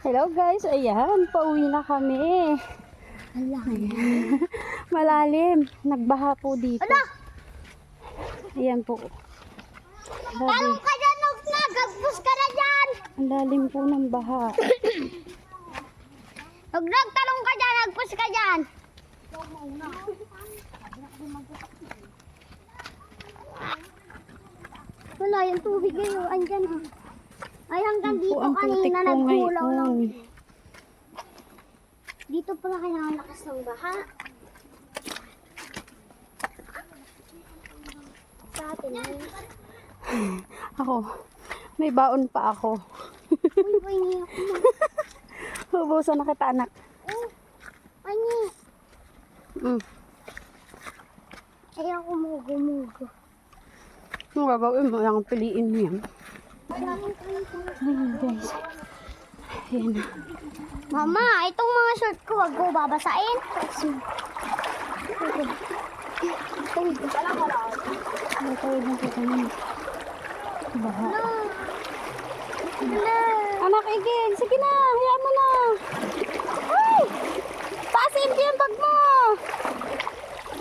Hello guys, ayan, pauwi na kami. Ayan. Malalim, nagbaha po dito. Ayan po. Talong ka dyan, nagagpus ka na dyan. Ang lalim po ng baha. Talong ka dyan, nagpus ka dyan. Wala yung tubig ngayon, andyan ha. Ay hanggang Yan po dito ang putik kanina po nagkulaw lang. ngayon. Dito pala kailangan lakas ng baha. Sa atin Ako, may baon pa ako. uy, ni ako na. Hubusan na kita anak. Ay, ni. Mm. Ay, ako mugo-mugo. Ang gagawin mo, yung piliin mo yan. Ayan guys. Ayan na. Mama, itong mga shirt ko, wag ko babasain. Natawid na kita naman. Baha. Hala. Anak, igil. Sige na, hayaan mo na. Ay! Paasin ko yung bag mo.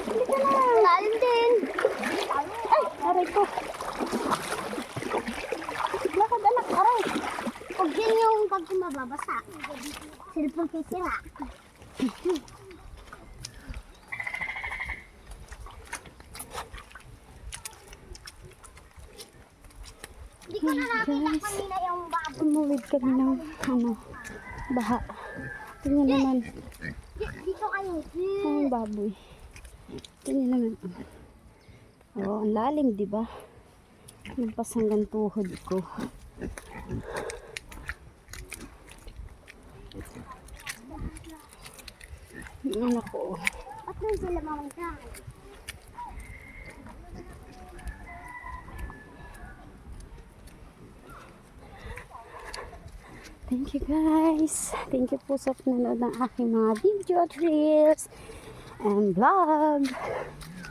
Hindi ka na. Lalim din. Ay, aray ko. Lakad anak, aray. Huwag din yung pag mababasa. Cellphone kay sila. Hindi ko na nakita Guys. kanina yung baboy. Tumuwid kami ng baha. Tingnan naman. Dito kayo. Ang baboy. Tingnan naman. Oh, ang lalim, di ba? Lampas hanggang tuhod ko. Yung anak ko. Ba't doon sila mamantay? Thank you guys. Thank you po sa panonood ng aking mga video, reels, and vlog.